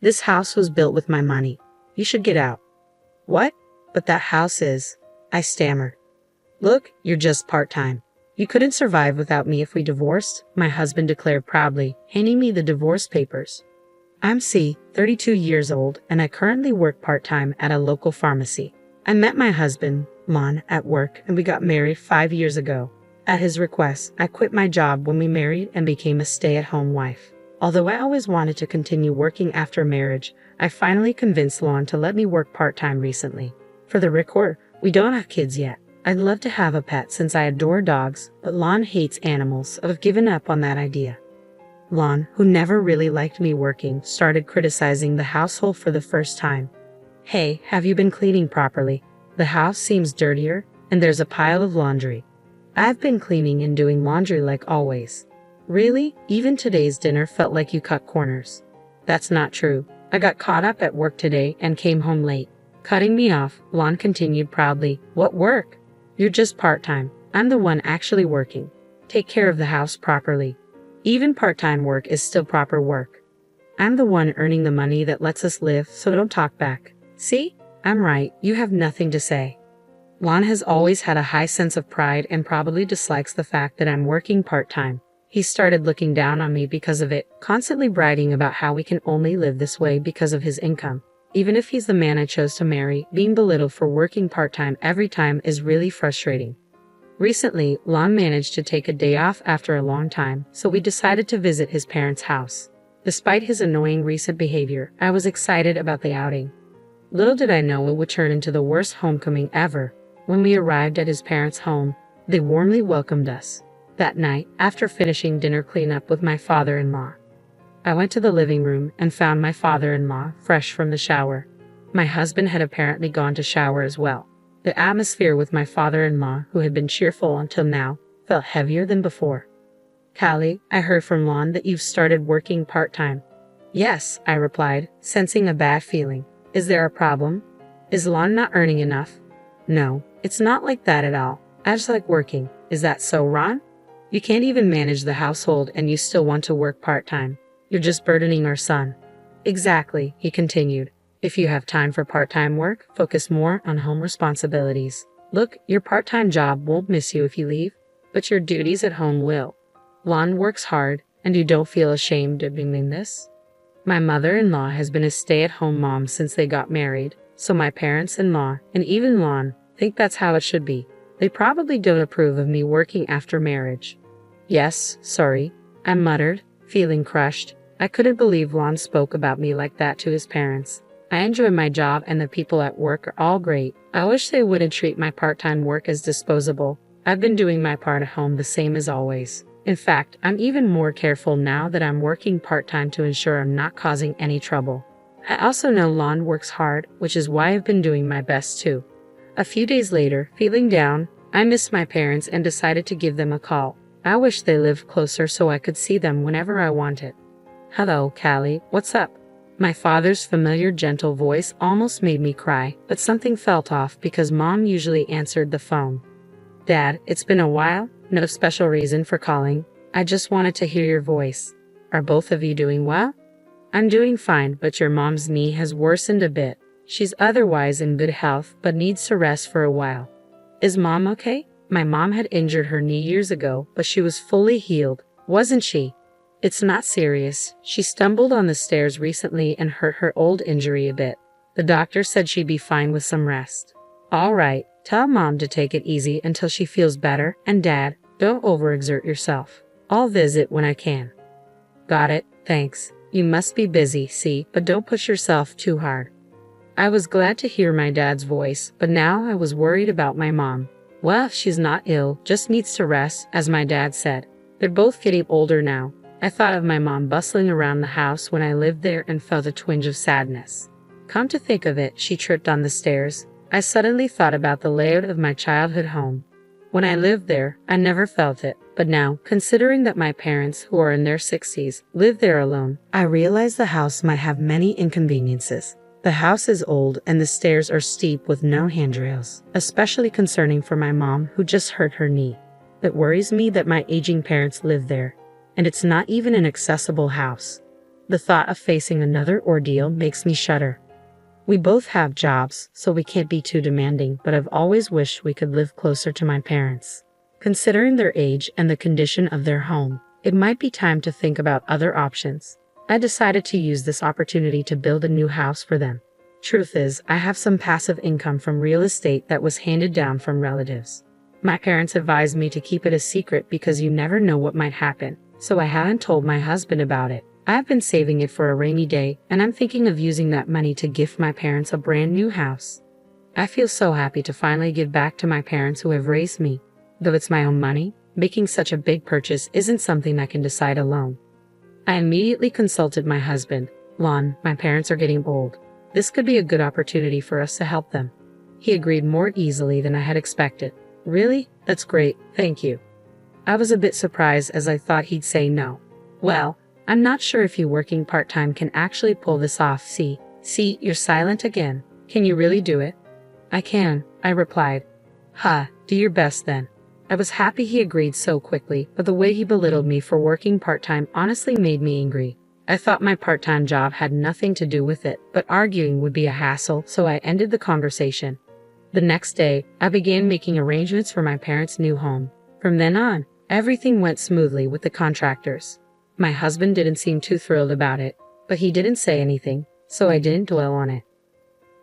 This house was built with my money. You should get out. What? But that house is. I stammered. Look, you're just part-time. You couldn't survive without me if we divorced, my husband declared proudly, handing me the divorce papers. I'm 32 years old, and I currently work part-time at a local pharmacy. I met my husband, Lon, at work, and we got married 5 years ago. At his request, I quit my job when we married and became a stay-at-home wife. Although I always wanted to continue working after marriage, I finally convinced Lon to let me work part-time recently. For the record, we don't have kids yet. I'd love to have a pet since I adore dogs, but Lon hates animals, so I've given up on that idea. Lon, who never really liked me working, started criticizing the household for the first time. Hey, have you been cleaning properly? The house seems dirtier, and there's a pile of laundry. I've been cleaning and doing laundry like always. Really? Even today's dinner felt like you cut corners. That's not true. I got caught up at work today and came home late. Cutting me off, Lon continued proudly, What work? You're just part-time. I'm the one actually working. Take care of the house properly. Even part-time work is still proper work. I'm the one earning the money that lets us live, so don't talk back. See? I'm right. You have nothing to say. Lon has always had a high sense of pride and probably dislikes the fact that I'm working part-time. He started looking down on me because of it, constantly bragging about how we can only live this way because of his income. Even if he's the man I chose to marry, being belittled for working part-time every time is really frustrating. Recently, Lon managed to take a day off after a long time, so we decided to visit his parents' house. Despite his annoying recent behavior, I was excited about the outing. Little did I know it would turn into the worst homecoming ever. When we arrived at his parents' home, they warmly welcomed us. That night, after finishing dinner cleanup with my father-in-law, I went to the living room and found my father-in-law fresh from the shower. My husband had apparently gone to shower as well. The atmosphere with my father-in-law, who had been cheerful until now, felt heavier than before. Callie, I heard from Lon that you've started working part-time. Yes, I replied, sensing a bad feeling. Is there a problem? Is Lon not earning enough? No, it's not like that at all. I just like working. Is that so, Ron? You can't even manage the household and you still want to work part-time. You're just burdening our son. Exactly, he continued. If you have time for part-time work, focus more on home responsibilities. Look, your part-time job won't miss you if you leave, but your duties at home will. Lon works hard, and you don't feel ashamed of doing this? My mother-in-law has been a stay-at-home mom since they got married, so my parents-in-law, and even Lon, think that's how it should be. They probably don't approve of me working after marriage. Yes, sorry, I muttered, feeling crushed. I couldn't believe Lon spoke about me like that to his parents. I enjoy my job and the people at work are all great. I wish they wouldn't treat my part-time work as disposable. I've been doing my part at home the same as always. In fact, I'm even more careful now that I'm working part-time to ensure I'm not causing any trouble. I also know Lon works hard, which is why I've been doing my best too. A few days later, feeling down, I missed my parents and decided to give them a call. I wish they lived closer so I could see them whenever I wanted. Hello, Callie, what's up? My father's familiar gentle voice almost made me cry, but something felt off because Mom usually answered the phone. Dad, it's been a while, no special reason for calling. I just wanted to hear your voice. Are both of you doing well? I'm doing fine, but your mom's knee has worsened a bit. She's otherwise in good health, but needs to rest for a while. Is Mom okay? My mom had injured her knee years ago, but she was fully healed, wasn't she? It's not serious. She stumbled on the stairs recently and hurt her old injury a bit. The doctor said she'd be fine with some rest. All right, tell Mom to take it easy until she feels better, and Dad, don't overexert yourself. I'll visit when I can. Got it, thanks. You must be busy, see, but don't push yourself too hard. I was glad to hear my dad's voice, but now I was worried about my mom. Well, she's not ill, just needs to rest, as my dad said. They're both getting older now. I thought of my mom bustling around the house when I lived there and felt a twinge of sadness. Come to think of it, she tripped on the stairs. I suddenly thought about the layout of my childhood home. When I lived there, I never felt it. But now, considering that my parents, who are in their 60s, live there alone, I realize the house might have many inconveniences. The house is old and the stairs are steep with no handrails, especially concerning for my mom who just hurt her knee. It worries me that my aging parents live there, and it's not even an accessible house. The thought of facing another ordeal makes me shudder. We both have jobs, so we can't be too demanding, but I've always wished we could live closer to my parents. Considering their age and the condition of their home, it might be time to think about other options. I decided to use this opportunity to build a new house for them. Truth is, I have some passive income from real estate that was handed down from relatives. My parents advised me to keep it a secret because you never know what might happen, so I haven't told my husband about it. I've been saving it for a rainy day, and I'm thinking of using that money to gift my parents a brand new house. I feel so happy to finally give back to my parents who have raised me. Though it's my own money, making such a big purchase isn't something I can decide alone. I immediately consulted my husband. Lon, my parents are getting old. This could be a good opportunity for us to help them. He agreed more easily than I had expected. Really? That's great, thank you. I was a bit surprised as I thought he'd say no. Well, I'm not sure if you working part-time can actually pull this off. See, you're silent again. Can you really do it? I can, I replied. Do your best then. I was happy he agreed so quickly, but the way he belittled me for working part-time honestly made me angry. I thought my part-time job had nothing to do with it, but arguing would be a hassle, so I ended the conversation. The next day, I began making arrangements for my parents' new home. From then on, everything went smoothly with the contractors. My husband didn't seem too thrilled about it, but he didn't say anything, so I didn't dwell on it.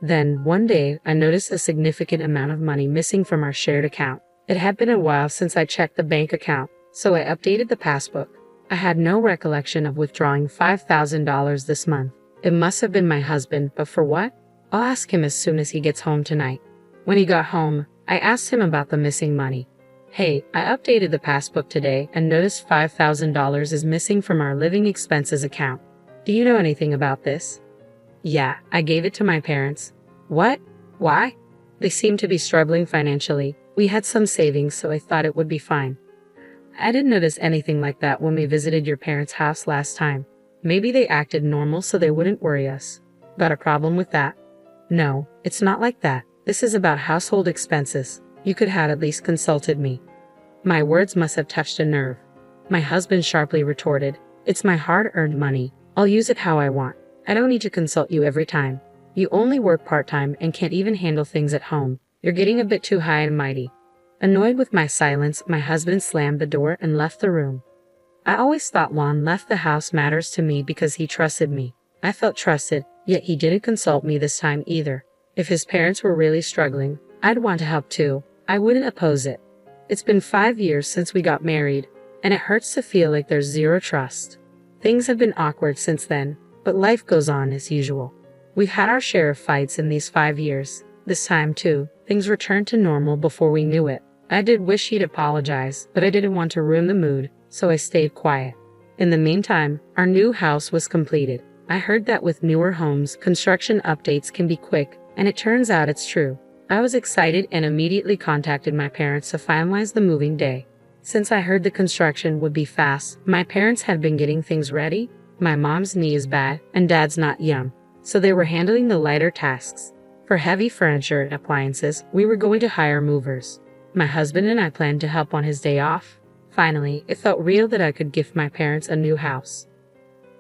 Then, one day, I noticed a significant amount of money missing from our shared account. It had been a while since I checked the bank account, so I updated the passbook. I had no recollection of withdrawing $5,000 this month. It must have been my husband, but for what? I'll ask him as soon as he gets home tonight. When he got home, I asked him about the missing money. Hey, I updated the passbook today and noticed $5,000 is missing from our living expenses account. Do you know anything about this? Yeah, I gave it to my parents. What? Why? They seem to be struggling financially. We had some savings, so I thought it would be fine. I didn't notice anything like that when we visited your parents' house last time. Maybe they acted normal so they wouldn't worry us. Got a problem with that? No, it's not like that. This is about household expenses. You could have at least consulted me. My words must have touched a nerve. My husband sharply retorted, It's my hard-earned money. I'll use it how I want. I don't need to consult you every time. You only work part-time and can't even handle things at home. You're getting a bit too high and mighty. Annoyed with my silence, my husband slammed the door and left the room. I always thought Lon left the house matters to me because he trusted me. I felt trusted, yet he didn't consult me this time either. If his parents were really struggling, I'd want to help too. I wouldn't oppose it. It's been 5 years since we got married, and it hurts to feel like there's zero trust. Things have been awkward since then, but life goes on as usual. We've had our share of fights in these 5 years. This time too, things returned to normal before we knew it. I did wish he'd apologize, but I didn't want to ruin the mood, so I stayed quiet. In the meantime, our new house was completed. I heard that with newer homes, construction updates can be quick, and it turns out it's true. I was excited and immediately contacted my parents to finalize the moving day. Since I heard the construction would be fast, my parents had been getting things ready. My mom's knee is bad, and dad's not young, so they were handling the lighter tasks. For heavy furniture and appliances, we were going to hire movers. My husband and I planned to help on his day off. Finally, it felt real that I could gift my parents a new house.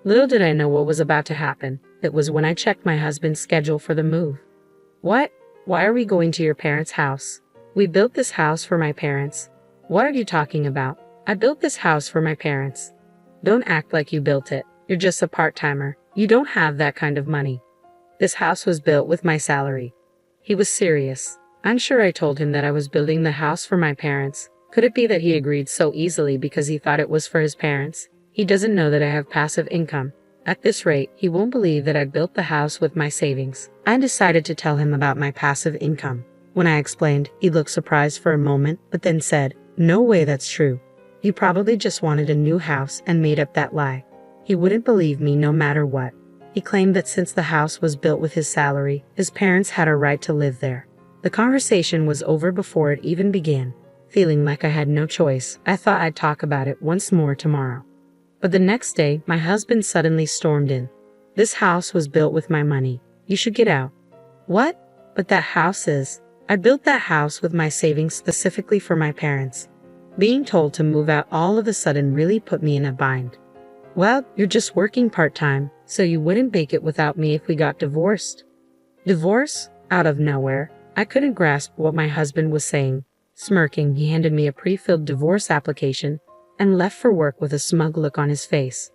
Little did I know what was about to happen. It was when I checked my husband's schedule for the move. What? Why are we going to your parents' house? We built this house for my parents. What are you talking about? I built this house for my parents. Don't act like you built it. You're just a part-timer. You don't have that kind of money. This house was built with my salary. He was serious. I'm sure I told him that I was building the house for my parents. Could it be that he agreed so easily because he thought it was for his parents? He doesn't know that I have passive income. At this rate, he won't believe that I built the house with my savings. I decided to tell him about my passive income. When I explained, he looked surprised for a moment, but then said, No way that's true. You probably just wanted a new house and made up that lie. He wouldn't believe me no matter what. He claimed that since the house was built with his salary, his parents had a right to live there. The conversation was over before it even began. Feeling like I had no choice, I thought I'd talk about it once more tomorrow. But the next day, my husband suddenly stormed in. This house was built with my money. You should get out. What? But that house is. I built that house with my savings specifically for my parents. Being told to move out all of a sudden really put me in a bind. Well, you're just working part-time, so you wouldn't make it without me if we got divorced. Divorce? Out of nowhere. I couldn't grasp what my husband was saying. Smirking, he handed me a pre-filled divorce application and left for work with a smug look on his face.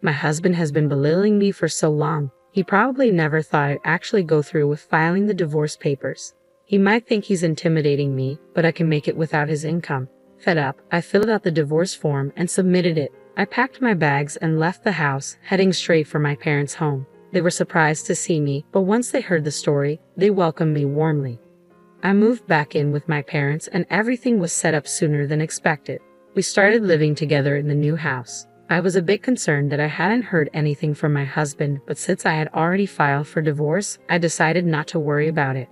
My husband has been belittling me for so long. He probably never thought I'd actually go through with filing the divorce papers. He might think he's intimidating me, but I can make it without his income. Fed up, I filled out the divorce form and submitted it. I packed my bags and left the house, heading straight for my parents' home. They were surprised to see me, but once they heard the story, they welcomed me warmly. I moved back in with my parents and everything was set up sooner than expected. We started living together in the new house. I was a bit concerned that I hadn't heard anything from my husband, but since I had already filed for divorce, I decided not to worry about it.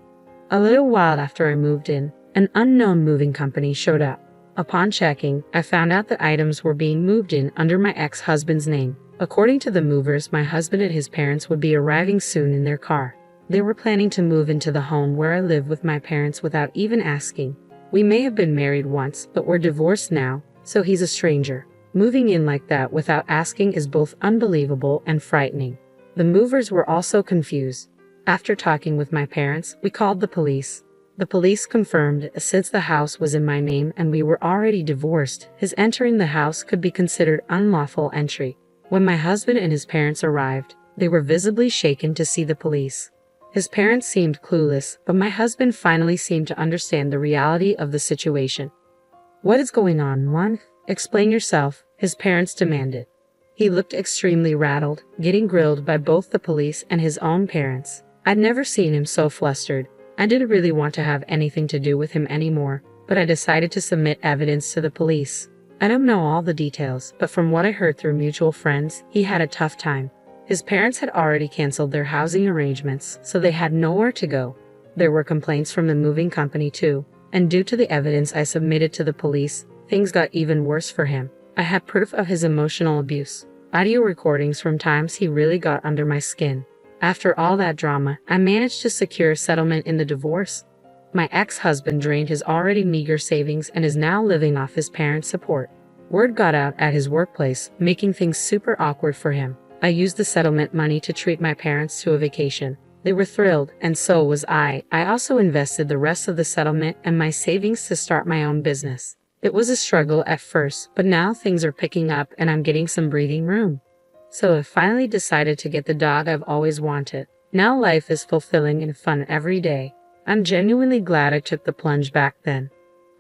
A little while after I moved in, an unknown moving company showed up. Upon checking, I found out that items were being moved in under my ex-husband's name. According to the movers, my husband and his parents would be arriving soon in their car. They were planning to move into the home where I live with my parents without even asking. We may have been married once, but we're divorced now, so he's a stranger. Moving in like that without asking is both unbelievable and frightening. The movers were also confused. After talking with my parents, we called the police. The police confirmed since the house was in my name and we were already divorced, his entering the house could be considered unlawful entry. When my husband and his parents arrived, they were visibly shaken to see the police. His parents seemed clueless, but my husband finally seemed to understand the reality of the situation. "What is going on, Juan? Explain yourself," his parents demanded. He looked extremely rattled, getting grilled by both the police and his own parents. I'd never seen him so flustered. I didn't really want to have anything to do with him anymore, but I decided to submit evidence to the police. I don't know all the details, but from what I heard through mutual friends, he had a tough time. His parents had already canceled their housing arrangements, so they had nowhere to go. There were complaints from the moving company too, and due to the evidence I submitted to the police, things got even worse for him. I had proof of his emotional abuse, audio recordings from times he really got under my skin. After all that drama, I managed to secure a settlement in the divorce. My ex-husband drained his already meager savings and is now living off his parents' support. Word got out at his workplace, making things super awkward for him. I used the settlement money to treat my parents to a vacation. They were thrilled, and so was I. I also invested the rest of the settlement and my savings to start my own business. It was a struggle at first, but now things are picking up and I'm getting some breathing room. So I finally decided to get the dog I've always wanted. Now life is fulfilling and fun every day. I'm genuinely glad I took the plunge back then.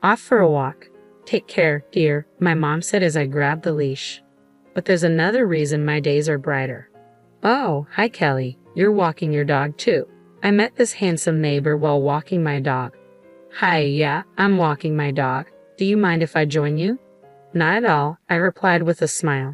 Off for a walk. Take care, dear, my mom said as I grabbed the leash. But there's another reason my days are brighter. Oh, hi Kelly, you're walking your dog too. I met this handsome neighbor while walking my dog. Hi, yeah, I'm walking my dog. Do you mind if I join you? Not at all, I replied with a smile.